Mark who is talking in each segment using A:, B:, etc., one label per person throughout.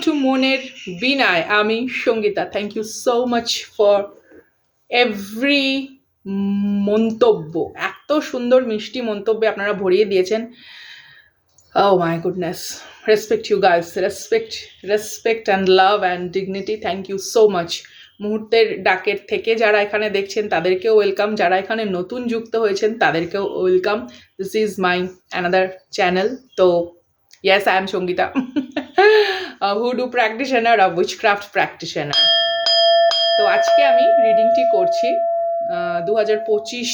A: Two মনের বিনায়, আমি Sangeeta. Thank you so much for every মন্তব্য, এত সুন্দর মিষ্টি মন্তব্যে আপনারা ভরিয়ে দিয়েছেন। Oh my goodness. Respect you guys. Respect and love and dignity. Thank you so much. মুহূর্তের ডাকের থেকে যারা এখানে দেখছেন তাদেরকেও ওয়েলকাম, যারা এখানে নতুন যুক্ত হয়েছেন তাদেরকেও welcome. This is my another channel. তো yes, I am Songita, a hoodoo practitioner, a witchcraft practitioner. তো আজকে আমি রিডিংটি করছি 2025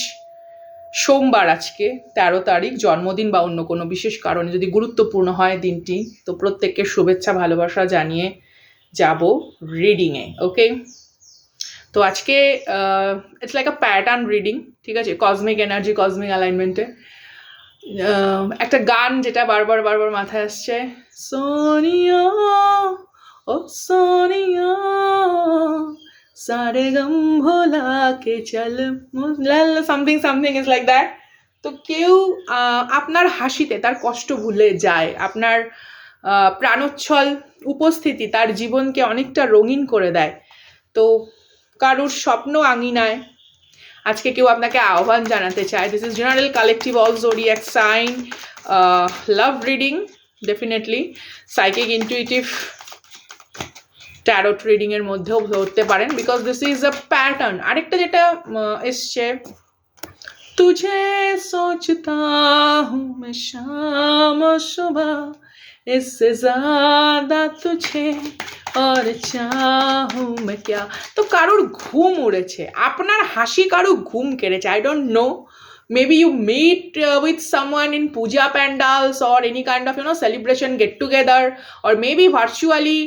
A: সোমবার, আজকে 13 তারিখ, জন্মদিন বা অন্য কোনো বিশেষ কারণে যদি গুরুত্বপূর্ণ হয় দিনটি, তো প্রত্যেককে শুভেচ্ছা ভালোবাসা জানিয়ে যাব রিডিংয়ে। ওকে, তো আজকে it's like a pattern reading, ঠিক আছে, কসমিক এনার্জি, কসমিক অ্যালাইনমেন্টে একটা গান যেটা বারবার মাথায় আসছে, সোনিয়া ও সোনিয়া সারে গম ভোলা কে চল সামথিং ইজ লাইক দ্যাট। তো কেউ আপনার হাসিতে তার কষ্ট ভুলে যায়, আপনার প্রাণোচ্ছল উপস্থিতি তার জীবনকে অনেকটা রঙিন করে দেয়। তো কারুর স্বপ্ন আঙিনায় আজকে কেউ আপনাকে আহ্বান জানাতে চায়। This is general collective all zodiac sign love reading, definitely psychic intuitive tarot reading এর মধ্যেও ধরতে পারেন, because this is a pattern. আরেকটা যেটা এসছে, তুঝে সোচতা হুঁ মে শাম সুবহ इससे ज़्यादा तुझे और चाहूँ मैं क्या। তো কারোর ঘুম উড়েছে, আপনার হাসি কারোর ঘুম কেড়েছে। I don't know, maybe you meet with someone in puja pandals or any kind of celebration get together, or maybe virtually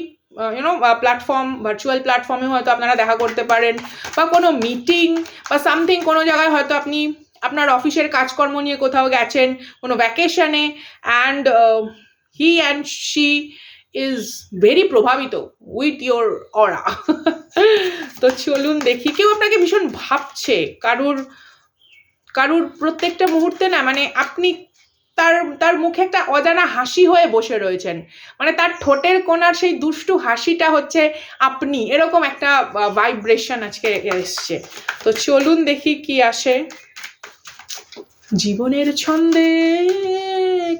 A: virtual প্ল্যাটফর্মে হয়তো আপনারা দেখা করতে পারেন, বা কোনো মিটিং বা সামথিং, কোনো জায়গায় হয়তো আপনি আপনার অফিসের কাজকর্ম নিয়ে কোথাও গেছেন কোনো ভ্যাকেশনে, and he and she is very প্রভাবিত with your aura. তো চলুন দেখি, কেউ আপনাকে ভীষণ ভাবছে, কারুর প্রত্যেকটা মুহূর্তে না, মানে আপনি তার মুখে একটা অজানা হাসি হয়ে বসে রয়েছেন, মানে তার ঠোঁটের কোণার সেই দুষ্টু হাসিটা হচ্ছে আপনি, এরকম একটা ভাইব্রেশন আজকে এসছে। তো চলুন দেখি কি আসে। জীবনের ছন্দে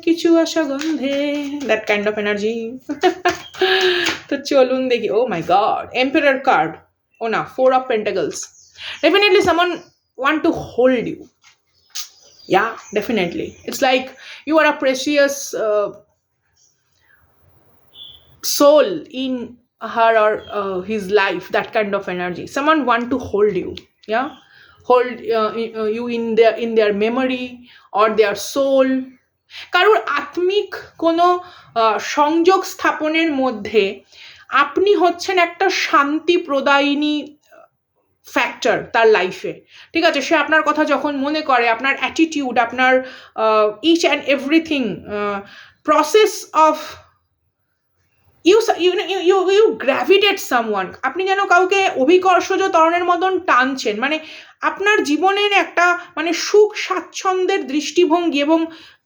A: কিছু আশা গন্ধে, দ্যাট কাইন্ড অফ এনার্জি। তো চলুন দেখি। ও মাই গড, এম্পারার কার্ড, ও না, 4 of Pentacles. Definitely someone want to hold you. Yeah, definitely. It's like you are a precious soul in her or his life, that kind of energy. Someone want to hold you. Yeah, hold you in their memory or their soul. কারোর আত্মিক কোনো সংযোগ স্থাপনের মধ্যে আপনি হচ্ছেন একটা শান্তি প্রদায়িনী ফ্যাক্টর তার লাইফে, ঠিক আছে। সে আপনার কথা যখন মনে করে, আপনার অ্যাটিটিউড, আপনার each and everything process of you gravitate someone, আপনি যেন কাউকে অভিকর্ষজ ত্বরণের মতন টানছেন, মানে আপনার জীবনের একটা মানে সুখ স্বাচ্ছন্দ্যের দৃষ্টিভঙ্গি, এবং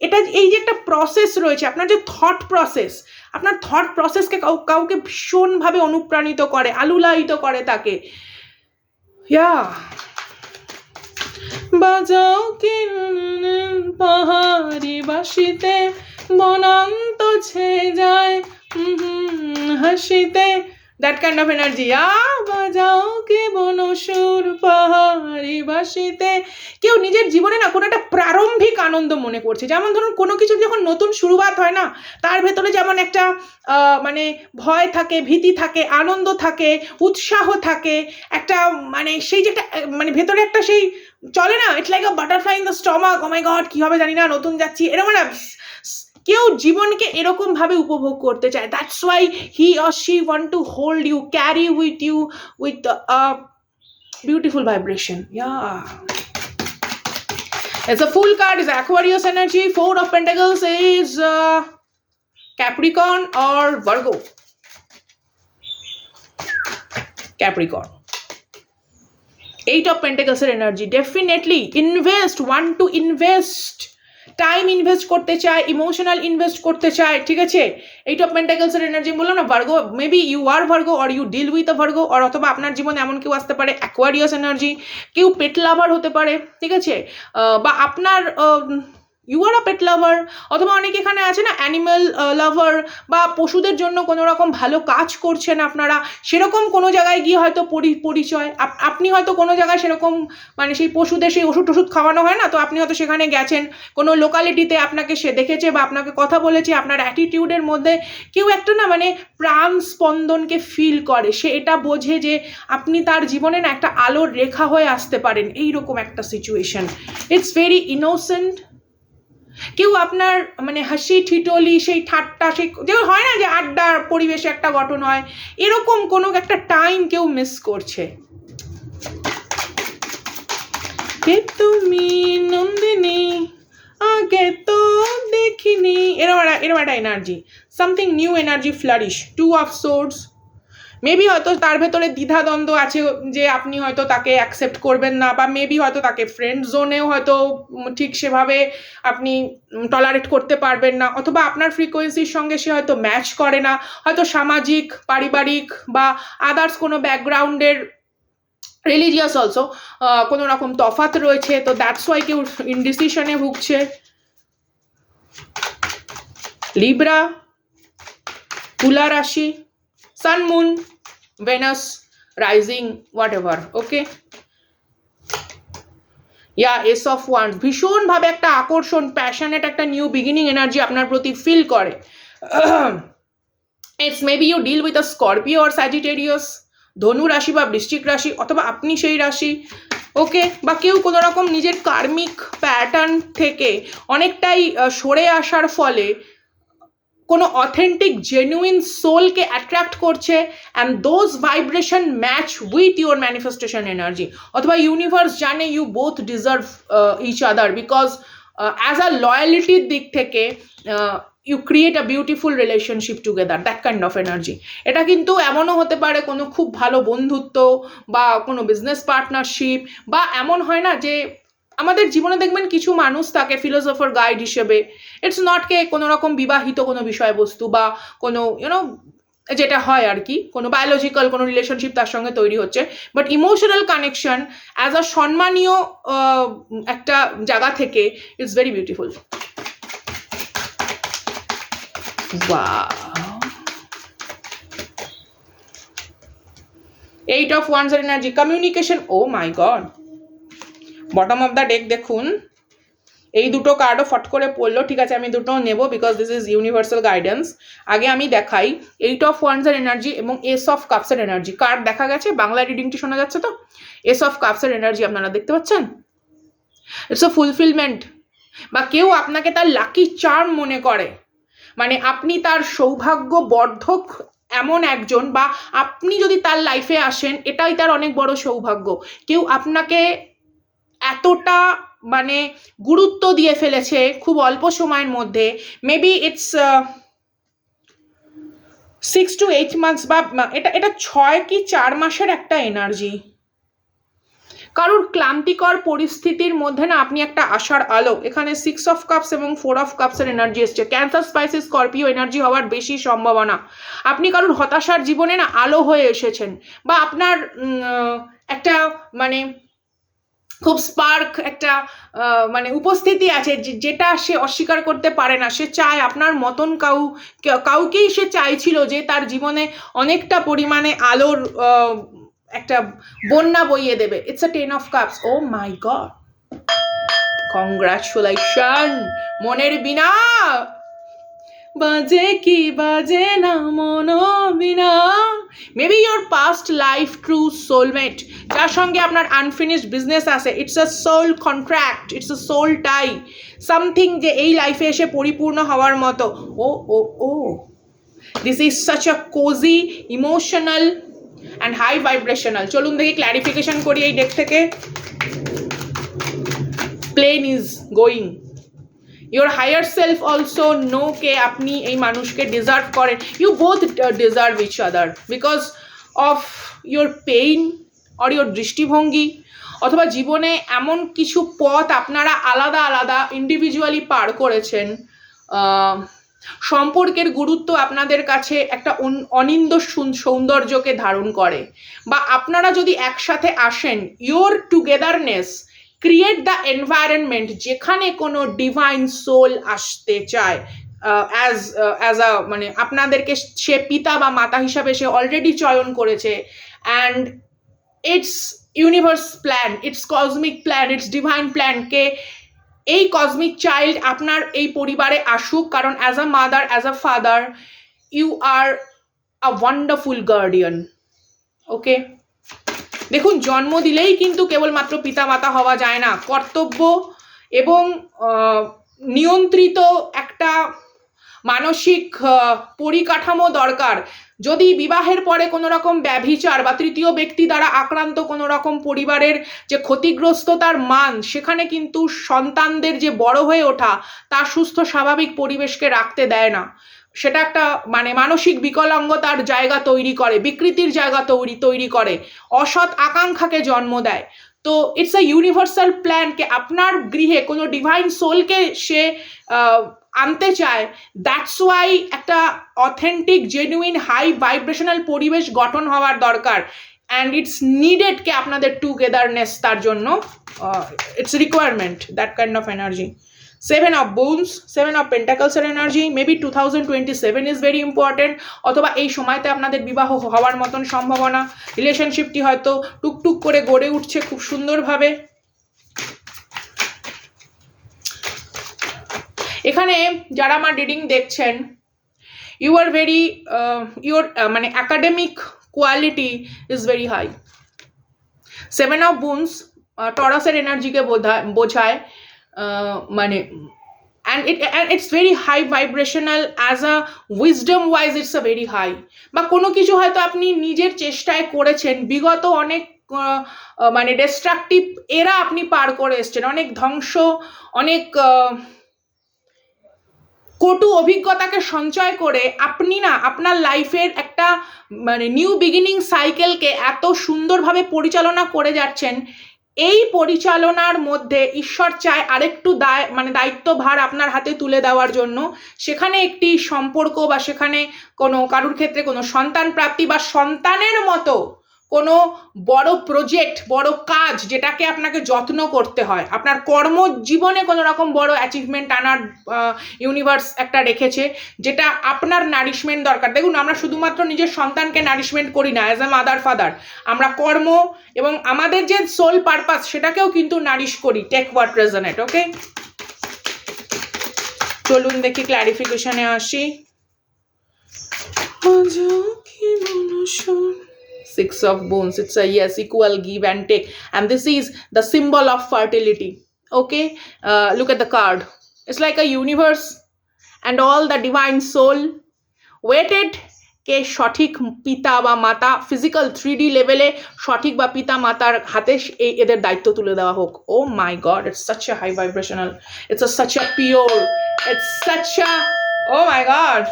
A: এটা এই যে একটা প্রসেস রয়েছে, আপনার যে থট প্রসেস, আপনার থট প্রসেসকে কাউকে ভীষণভাবে অনুপ্রাণিত করে, আলুলায়িত করে তাকে। বাজাও কি পাহাড়ি বাসিতে বনান্ত ছেয়ে যায় হাসিতে, দ্যাট কাইন্ড অফ এনার্জি। বাজাও কি বনসুর পাহাড়ি বাসিতে। কেউ নিজের জীবনে না কোনো একটা প্রারম্ভিক আনন্দ মনে করছে, যেমন ধরুন কোনো কিছু যখন নতুন শুরুয়াত হয় না, তার ভেতরে যেমন একটা মানে ভয় থাকে, ভীতি থাকে, আনন্দ থাকে, উৎসাহ থাকে, একটা মানে সেই যে একটা মানে ভেতরে একটা সেই চলে না, it's like a butterfly in the stomach, oh my God কি হবে জানি না, নতুন যাচ্ছি, এরকম না। কেউ জীবনকে এরকম ভাবে উপভোগ করতে চায়, that's why he or she want to hold you, carry with you with beautiful vibration. It's a full card, is Aquarius energy. 4 of Pentacles is Capricorn or Virgo. Capricorn. 8 of Pentacles energy. Definitely invest, want to invest time invest করতে চায়, emotional invest করতে চায়, ঠিক আছে। Eight of পেন্টাকলসের energy বললাম না, Virgo, maybe you are Virgo or you deal with a Virgo, or অথবা আপনার জীবনে এমন কেউ আসতে পারে অ্যাকোয়ারিয়াস এনার্জি, কেউ পেট লাভার হতে পারে, ঠিক আছে, বা আপনার ইউ আর আ পেট লাভার, অথবা অনেকে এখানে আছে না অ্যানিম্যাল লাভার, বা পশুদের জন্য কোনো রকম ভালো কাজ করছেন আপনারা, সেরকম কোনো জায়গায় গিয়ে হয়তো পরিচয়, আপনি হয়তো কোনো জায়গায় সেরকম মানে সেই পশুদের সেই ওষুধ খাওয়ানো হয় না, তো আপনি হয়তো সেখানে গেছেন, কোনো লোকালিটিতে আপনাকে সে দেখেছে বা আপনাকে কথা বলেছে, আপনার অ্যাটিটিউডের মধ্যে কেউ একটা না মানে প্রাণ স্পন্দনকে ফিল করে, সে এটা বোঝে যে আপনি তার জীবনে না একটা আলোর রেখা হয়ে আসতে পারেন, এইরকম একটা সিচুয়েশন। It's very innocent. কেউ আপনার মানে হাসি ঠিটলি, সেই ঠাট্টা, সেই যে হয় না যে আড্ডার পরিবেশে একটা গঠন হয়, এরকম কোনো একটা টাইম কেউ মিস করছে। কে তুমি নন্দিনী আগে তো দেখিনি, এরকম একটা energy, something new energy flourish, 2 of swords. Maybe হয়তো তার ভেতরে দ্বিধাদ্বন্দ্ব আছে যে আপনি হয়তো তাকে অ্যাকসেপ্ট করবেন না, বা মেবি হয়তো তাকে ফ্রেন্ড জোনেও হয়তো ঠিক সেভাবে আপনি টলারেট করতে পারবেন না, অথবা আপনার ফ্রিকোয়েন্সির সঙ্গে সে হয়তো ম্যাচ করে না, হয়তো সামাজিক, পারিবারিক বা আদার্স কোনো ব্যাকগ্রাউন্ডের, রিলিজিয়াস অলসো কোনো রকম তফাৎ রয়েছে, তো দ্যাটস ওয়াই কেউ ইনডিসিশনে ভুগছে। লিব্রা, তুলা রাশি, sun, moon, Venus, rising, whatever, okay. Yeah ace of wands, ভীষণভাবে একটা আকর্ষণ, প্যাশনেট একটা নিউ বিগিনিং এনার্জি আপনার প্রতি ফিল করে। It's maybe you deal with a Scorpio or Sagittarius, ধনু রাশি বা বৃশ্চিক রাশি, অথবা আপনি সেই রাশি, ওকে। বা কেউ কোনো রকম নিজের কার্মিক প্যাটার্ন থেকে অনেকটাই সরে আসার ফলে কোনো অথেন্টিক জেনুইন সোলকে অ্যাট্রাক্ট করছে, and those vibration match with your manifestation energy, অথবা ইউনিভার্স জানে you both deserve each other, because as a লয়ালিটির দিক থেকে you create a beautiful relationship together, that kind of energy. এটা কিন্তু এমনও হতে পারে কোনো খুব ভালো বন্ধুত্ব বা কোনো বিজনেস পার্টনারশিপ, বা এমন হয় না যে আমাদের জীবনে দেখবেন কিছু মানুষ থাকে ফিলোসফার গাইড হিসেবে, ইটস নট কে কোনো রকম বিবাহিত কোনো বিষয়বস্তু বা কোনো ইউনো যেটা হয় আর কি, কোনো বায়োলজিক্যাল কোনো রিলেশনশিপ তার সঙ্গে তৈরি হচ্ছে, but emotional connection as a সম্মানীয় একটা জায়গা থেকে it's very beautiful. Wow. 8 of Wands এর energy, communication, oh my God, bottom of the deck দেখুন, এই দুটো কার্ডও ফট করে পড়লো, ঠিক আছে আমি দুটো নেব because this is universal guidance. আগে আমি দেখাই 8 অফ ওয়ান্ডস এর এনার্জি এবং এস অফ কাপসের এনার্জি। কার্ড দেখা গেছে, বাংলা রিডিংটি শোনা যাচ্ছে তো? এস অফ কাপসের এনার্জি আপনারা দেখতে পাচ্ছেন, ইটস আ ফুলফিলমেন্ট, বা কেউ আপনাকে তার লাকি চার্ম মনে করে, মানে আপনি তার সৌভাগ্য বর্ধক এমন একজন, বা আপনি যদি তার লাইফে আসেন এটাই তার অনেক বড় সৌভাগ্য। কেউ আপনাকে এতটা মানে গুরুত্ব দিয়ে ফেলেছে খুব অল্প সময়ের মধ্যে, মেবি ইটস 6 to 8 months, বা এটা 6 কি 4 মাসের একটা এনার্জি। কারোর ক্লান্তিকর পরিস্থিতির মধ্যে না আপনি একটা আশার আলো, এখানে 6 অফ কাপস এবং 4 অফ কাপসের এনার্জি এসছে। ক্যান্সার, স্পাইসিস, স্করপিও এনার্জি হওয়ার বেশি সম্ভাবনা। আপনি কারোর হতাশার জীবনে না আলো হয়ে এসেছেন, বা আপনার একটা মানে খুব স্পার্ক একটা মানে উপস্থিতি আছে যেটা সে অস্বীকার করতে পারে না, সে চায় আপনার মতন কাউকেই সে চাইছিল যে তার জীবনে অনেকটা পরিমাণে আলোর একটা বন্যা বইয়ে দেবে। It's a 10 of cups, oh my god, congratulation মনের বিনা, বাজে কি বাজে না মনো বিনা। Maybe your past life true soulmate, যার সঙ্গে আপনার আনফিনিশড বিজনেস আছে, it's a soul contract, it's a soul tie, something যে এই লাইফে এসে পরিপূর্ণ হওয়ার মতো। Oh oh oh this is such a cosy, emotional and high vibrational. চলুন দেখি ক্ল্যারিফিকেশন করি এই ডেক থেকে। Plane is going, your higher self also know কে আপনি এই মানুষকে ডিজার্ভ করেন, you both deserve each other because of your pain or your দৃষ্টিভঙ্গি, অথবা জীবনে এমন কিছু পথ আপনারা আলাদা আলাদা ইন্ডিভিজুয়ালি পার করেছেন, সম্পর্কের গুরুত্ব আপনাদের কাছে একটা অনিন্দ সৌন্দর্যকে ধারণ করে, বা আপনারা যদি একসাথে আসেন, your togetherness create the environment যেখানে কোনো ডিভাইন সোল আসতে চায়, অ্যাজ আ মানে আপনাদেরকে সে পিতা বা মাতা হিসাবে সে অলরেডি চয়ন করেছে, and it's universe plan, it's cosmic plan, it's divine plan কে এই কসমিক চাইল্ড আপনার এই পরিবারে আসুক, কারণ as a mother, as a father, you are a wonderful guardian. Okay, দেখুন, জন্ম দিলেই কিন্তু কেবলমাত্র পিতা মাতা হওয়া যায় না, কর্তব্য এবং নিয়ন্ত্রিত একটা মানসিক পরিকাঠামো দরকার। যদি বিবাহের পরে কোনো রকম ব্যভিচার বা তৃতীয় ব্যক্তি দ্বারা আক্রান্ত কোনো রকম পরিবারের যে ক্ষতিগ্রস্ততার মান, সেখানে কিন্তু সন্তানদের যে বড় হয়ে ওঠা তার সুস্থ স্বাভাবিক পরিবেশকে রাখতে দেয় না, সেটা একটা মানে মানসিক বিকলাঙ্গতার জায়গা তৈরি করে, বিকৃতির জায়গা তৈরি করে, অসৎ আকাঙ্ক্ষাকে জন্ম দেয়। তো ইটস আ ইউনিভার্সাল প্ল্যান কে আপনার গৃহে কোনো ডিভাইন সোলকে সে আনতে চায়। দ্যাটস ওয়াই একটা অথেন্টিক জেনুইন হাই ভাইব্রেশনাল পরিবেশ গঠন হওয়ার দরকার, অ্যান্ড ইটস নিডেড কে আপনাদের টুগেদারনেস, তার জন্য it's requirement that kind of energy. 7 of Wands, 7 of Pentacles এর energy, maybe 2027 is very important, অথবা এই সময়তে আপনাদের বিবাহ হওয়ার মতন সম্ভাবনা, রিলেশনশিপটি হয়তো টুকটুক করে গড়ে উঠছে খুব সুন্দরভাবে। এখানে যারা আমার রিডিং দেখছেন, ইউ আর ভেরি ইউর মানে academic quality is very high. 7 of Wands টরাসের এনার্জিকে বোঝায়, মানে and it's very high vibrational, as a wisdom wise it's a very high, বা কোনো কিছু হয়তো আপনি নিজের চেষ্টায় করেছেন, বিগত অনেক মানে ডিস্ট্রাকটিভ এরা আপনি পার করে এসছেন, অনেক ধ্বংস, অনেক কটু অভিজ্ঞতাকে সঞ্চয় করে আপনি না আপনার লাইফের একটা মানে নিউ বিগিনিং সাইকেলকে এত সুন্দরভাবে পরিচালনা করে যাচ্ছেন। এই পরিচালনার মধ্যে ঈশ্বর চায় আরেকটু দায়িত্বভার আপনার হাতে তুলে দেওয়ার জন্য, সেখানে একটি সম্পর্ক বা সেখানে কোনো কারুর ক্ষেত্রে কোনো সন্তান প্রাপ্তি বা সন্তানের মতো কোনো বড় প্রজেক্ট, বড় কাজ যেটাকে আপনাকে যত্ন করতে হয়, আপনার কর্মজীবনে কোনো রকম বড় অ্যাচিভমেন্ট আনার ইউনিভার্স একটা রেখেছে, যেটা আপনার নারিশমেন্ট দরকার। দেখুন, আমরা শুধুমাত্র নিজের সন্তানকে নারিশমেন্ট করি না অ্যাজ এ মাদার ফাদার, আমরা কর্ম এবং আমাদের যে সোল পারপাস সেটাকেও কিন্তু নারিশ করি। Take what resonate. ওকে, চলুন দেখি ক্ল্যারিফিকেশনে আসি। 6 of Wands, it's a yes, equal give and take, and this is the symbol of fertility. Okay, look at the card. It's like a universe and all the divine soul waited কে সঠিক পিতা বা মাতা, physical 3D লেভেলে সঠিক বা পিতা মাতার হাতে এদের দায়িত্ব তুলে দেওয়া হোক। Oh my god, it's such a high vibrational, it's such a pure, it's such a, oh my god.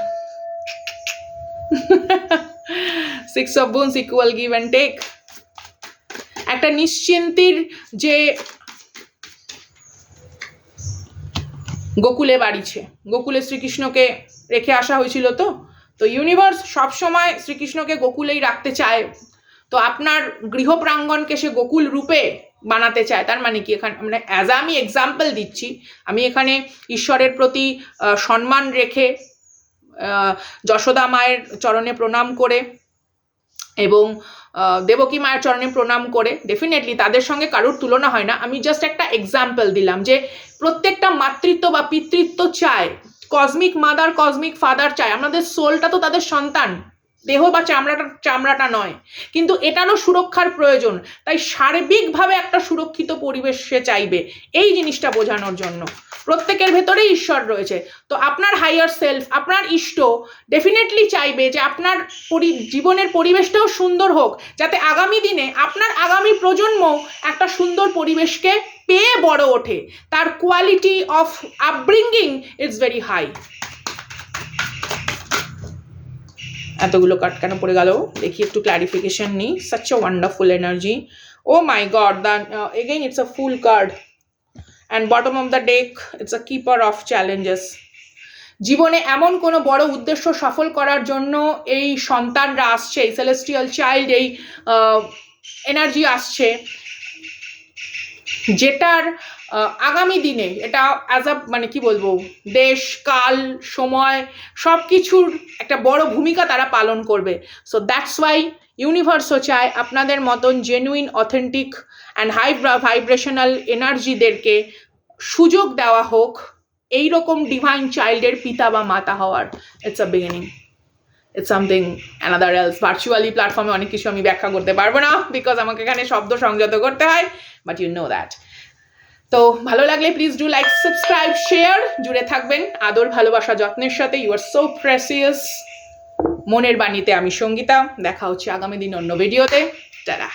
A: 6 of Wands, equal give and take, একটা নিশ্চিন্তির যে গোকুলে বাড়িছে, গোকুলে শ্রীকৃষ্ণকে রেখে আসা হয়েছিল, তো ইউনিভার্স সবসময় শ্রীকৃষ্ণকে গোকুলেই রাখতে চায়, তো আপনার গৃহ প্রাঙ্গণকে সে গোকুল রূপে বানাতে চায়। তার মানে কি, এখানে মানে আমি এক্সাম্পল দিচ্ছি, আমি এখানে ঈশ্বরের প্রতি সম্মান রেখে যশোদা মায়ের চরণে প্রণাম করে এবং দেবকী মায়ের চরণে প্রণাম করে, ডেফিনেটলি তাদের সঙ্গে কারোর তুলনা হয় না, আমি জাস্ট একটা এক্সাম্পল দিলাম যে প্রত্যেকটা মাতৃত্ব বা পিতৃত্ব চায়, কসমিক মাদার কসমিক ফাদার চায়, আমাদের সোলটা তো তাদের সন্তান, দেহ বা চামড়াটা নয়, কিন্তু এটারও সুরক্ষার প্রয়োজন, তাই সার্বিকভাবে একটা সুরক্ষিত পরিবেশ সে চাইবে। এই জিনিসটা বোঝানোর জন্য প্রত্যেকের ভেতরেই ঈশ্বর রয়েছে, তো আপনার হাইয়ার সেলফ, আপনার ইষ্ট ডেফিনেটলি চাইবে যে আপনার জীবনের পরিবেশটাও সুন্দর হোক, যাতে আগামী দিনে আপনার আগামী প্রজন্ম একটা সুন্দর পরিবেশকে পেয়ে বড় ওঠে, তার quality of upbringing is very high. এতগুলো কার্ড কেন পড়ে গেল দেখি, একটু ক্লারিফিকেশন নিই। Such a wonderful energy. Oh my God, then again it's a fool card and bottom of the deck it's a keeper of challenges. জীবনে এমন কোনো বড় উদ্দেশ্য সফল করার জন্য এই সন্তানরা আসছে, এই সেলেস্টিয়াল চাইল্ড, এই এনার্জি আসছে, যেটার আগামী দিনে এটা অ্যাজ আ মানে কি বলবো, দেশ কাল সময় সব কিছুর একটা বড় ভূমিকা তারা পালন করবে। সো দ্যাটস ওয়াই ইউনিভার্সও চায় আপনাদের মতন genuine authentic and high vibrational এনার্জিদেরকে সুযোগ দেওয়া হোক এইরকম ডিভাইন চাইল্ডের পিতা বা মাতা হওয়ার। It's a beginning, it's something another else. Virtually প্ল্যাটফর্মে অনেক কিছু আমি ব্যাখ্যা করতে পারবো না, বিকজ আমাকে এখানে শব্দ সংযত করতে হয়, বাট ইউ নো দ্যাট। তো ভালো লাগলে please do like, subscribe, share, জুড়ে থাকবেন আদর ভালোবাসা যত্নের সাথে। You are so precious. মনের বাণীতে আমি সঙ্গীতা। দেখা হচ্ছে আগামী দিন অন্য ভিডিওতে। টাটা।